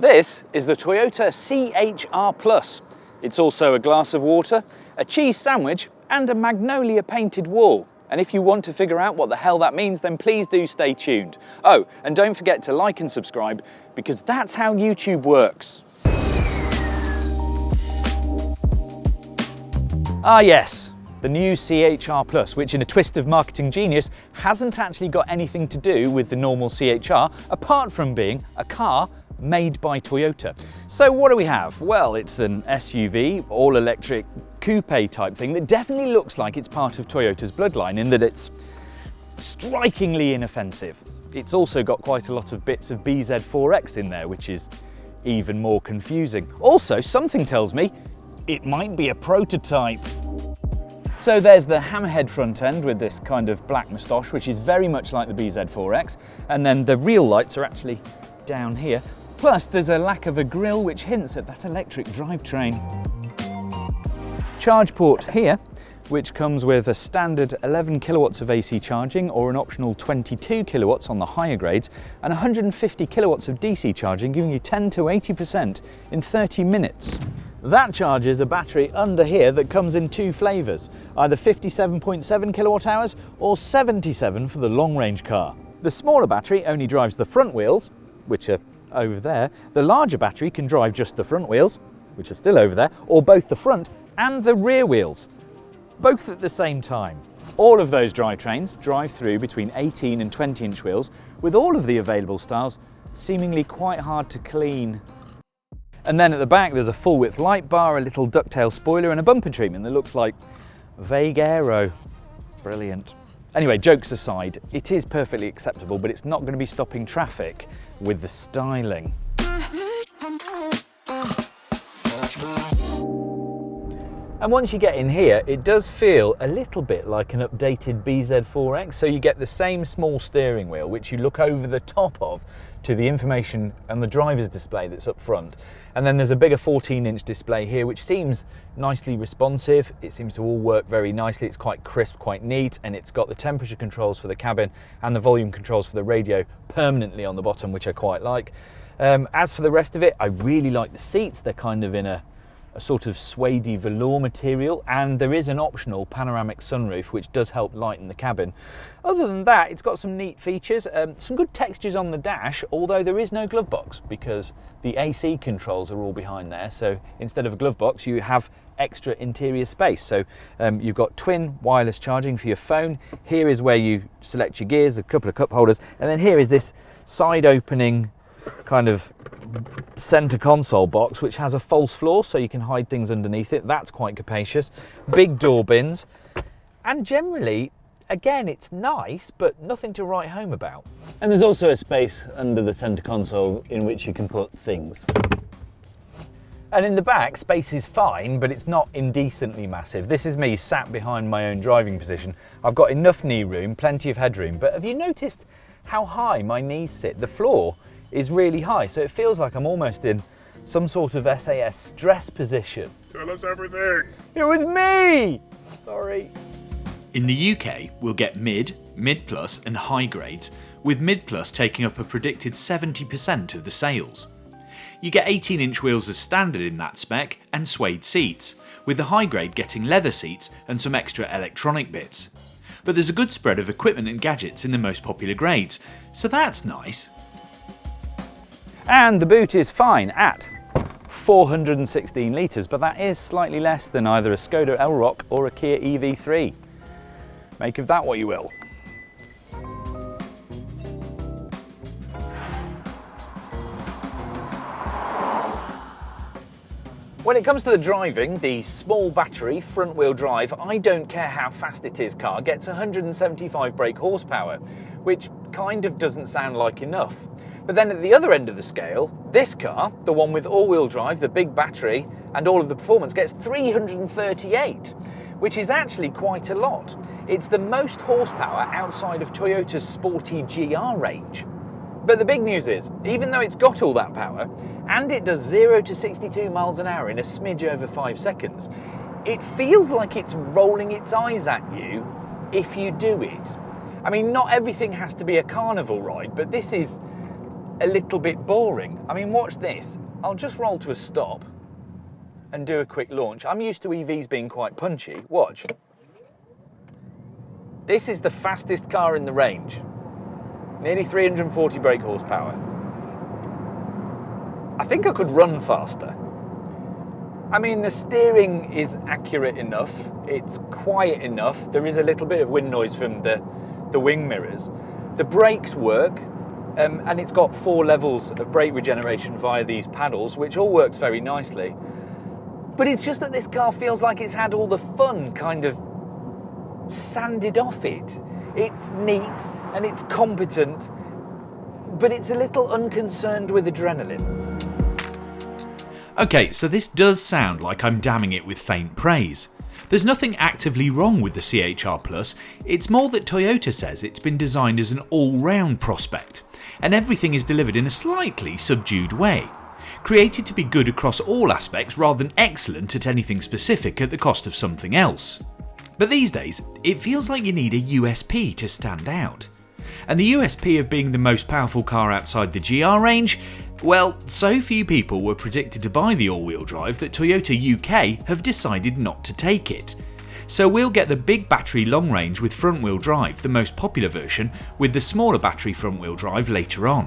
This is the Toyota CHR Plus. It's also a glass of water, a cheese sandwich, and a magnolia painted wall. And if you want to figure out what the hell that means, then please do stay tuned. Oh, and don't forget to like and subscribe, because that's how YouTube works. Ah yes, the new CHR Plus, which in a twist of marketing genius hasn't actually got anything to do with the normal CHR, apart from being a car made by Toyota. So what do we have? Well, it's an SUV, all-electric coupe type thing that definitely looks like it's part of Toyota's bloodline in that it's strikingly inoffensive. It's also got quite a lot of bits of BZ4X in there, which is even more confusing. Also, something tells me it might be a prototype. So there's the hammerhead front end with this kind of black moustache, which is very much like the BZ4X, and then the real lights are actually down here. Plus, there's a lack of a grille, which hints at that electric drivetrain. Charge port here, which comes with a standard 11 kilowatts of AC charging or an optional 22 kilowatts on the higher grades, and 150 kilowatts of DC charging, giving you 10 to 80% in 30 minutes. That charges a battery under here that comes in two flavours, either 57.7 kilowatt hours or 77 for the long range car. The smaller battery only drives the front wheels, which are over there. The larger battery can drive just the front wheels, which are still over there, or both the front and the rear wheels, both at the same time. All of those drivetrains drive through between 18 and 20-inch wheels, with all of the available styles seemingly quite hard to clean. And then at the back there's a full-width light bar, a little ducktail spoiler and a bumper treatment that looks like vague aero. Brilliant. Anyway, jokes aside, it is perfectly acceptable, but it's not going to be stopping traffic with the styling. And once you get in here, it does feel a little bit like an updated BZ4X. So you get the same small steering wheel, which you look over the top of to the information and the driver's display that's up front. And then there's a bigger 14-inch display here, which seems nicely responsive. It seems to all work very nicely. It's quite crisp, quite neat, and it's got the temperature controls for the cabin and the volume controls for the radio permanently on the bottom, which I quite like. As for the rest of it, I really like the seats. They're kind of in a sort of suede velour material, and there is an optional panoramic sunroof which does help lighten the cabin. Other than that, it's got some neat features, some good textures on the dash, although there is no glove box because the AC controls are all behind there. So instead of a glove box, you have extra interior space. So you've got twin wireless charging for your phone. Here is where you select your gears, a couple of cup holders, and then here is this side opening kind of center console box which has a false floor so you can hide things underneath it. That's quite capacious. Big door bins, and generally, again, it's nice but nothing to write home about. And there's also a space under the center console in which you can put things. And in the back, space is fine, but it's not indecently massive. This is me sat behind my own driving position. I've got enough knee room, plenty of headroom, but have you noticed how high my knees sit? The floor is really high, so it feels like I'm almost in some sort of SAS stress position. Tell us everything. It was me! Sorry. In the UK, we'll get mid, mid plus and high grades, with mid plus taking up a predicted 70% of the sales. You get 18-inch wheels as standard in that spec and suede seats, with the high grade getting leather seats and some extra electronic bits. But there's a good spread of equipment and gadgets in the most popular grades, so that's nice. And the boot is fine at 416 litres, but that is slightly less than either a Skoda Elroq or a Kia EV3. Make of that what you will. When it comes to the driving, the small battery front wheel drive, I don't care how fast it is car gets 175 brake horsepower, which kind of doesn't sound like enough. But then at the other end of the scale, this car, the one with all-wheel drive, the big battery, and all of the performance, gets 338, which is actually quite a lot. It's the most horsepower outside of Toyota's sporty GR range. But the big news is, even though it's got all that power, and it does 0 to 62 miles an hour in a smidge over 5 seconds, it feels like it's rolling its eyes at you if you do it. I mean, not everything has to be a carnival ride, but this is a little bit boring. I mean, watch this. I'll just roll to a stop and do a quick launch. I'm used to EVs being quite punchy. Watch. This is the fastest car in the range. Nearly 340 brake horsepower. I think I could run faster. I mean, the steering is accurate enough. It's quiet enough. There is a little bit of wind noise from the wing mirrors. The brakes work, and it's got 4 levels of brake regeneration via these paddles, which all works very nicely. But it's just that this car feels like it's had all the fun kind of sanded off it. It's neat and it's competent, but it's a little unconcerned with adrenaline. Okay, so this does sound like I'm damning it with faint praise. There's nothing actively wrong with the CHR Plus, it's more that Toyota says it's been designed as an all-round prospect, and everything is delivered in a slightly subdued way. Created to be good across all aspects rather than excellent at anything specific at the cost of something else. But these days, it feels like you need a USP to stand out. And the USP of being the most powerful car outside the GR range? Well, so few people were predicted to buy the all-wheel drive that Toyota UK have decided not to take it. So we'll get the big battery long range with front-wheel drive, the most popular version, with the smaller battery front-wheel drive later on.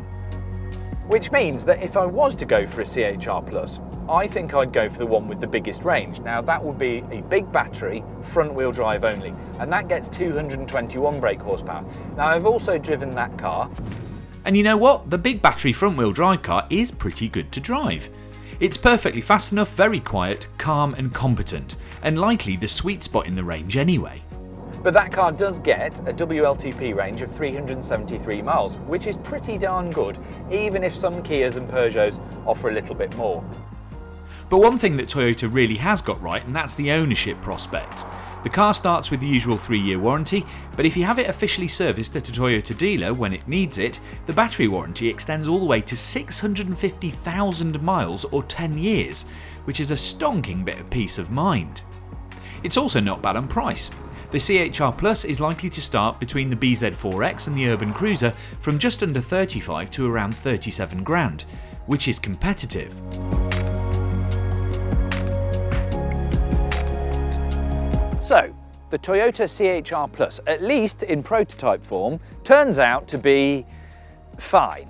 Which means that if I was to go for a CHR Plus, I think I'd go for the one with the biggest range. Now that would be a big battery, front wheel drive only, and that gets 221 brake horsepower. Now I've also driven that car. And you know what? The big battery front wheel drive car is pretty good to drive. It's perfectly fast enough, very quiet, calm and competent, and likely the sweet spot in the range anyway. But that car does get a WLTP range of 373 miles, which is pretty darn good, even if some Kias and Peugeots offer a little bit more. But one thing that Toyota really has got right, and that's the ownership prospect. The car starts with the usual 3-year warranty, but if you have it officially serviced at a Toyota dealer when it needs it, the battery warranty extends all the way to 650,000 miles or 10 years, which is a stonking bit of peace of mind. It's also not bad on price. The CHR Plus is likely to start between the BZ4X and the Urban Cruiser from just under 35 to around 37 grand, which is competitive. So, the Toyota CHR Plus, at least in prototype form, turns out to be fine.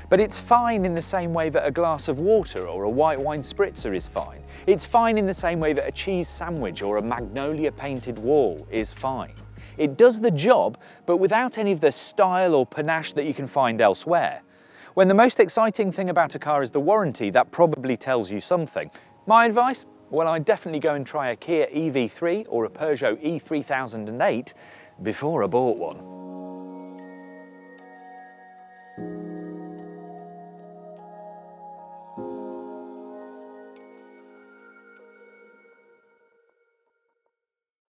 But it's fine in the same way that a glass of water or a white wine spritzer is fine. It's fine in the same way that a cheese sandwich or a magnolia painted wall is fine. It does the job, but without any of the style or panache that you can find elsewhere. When the most exciting thing about a car is the warranty, that probably tells you something. My advice? Well, I'd definitely go and try a Kia EV3 or a Peugeot E3008 before I bought one.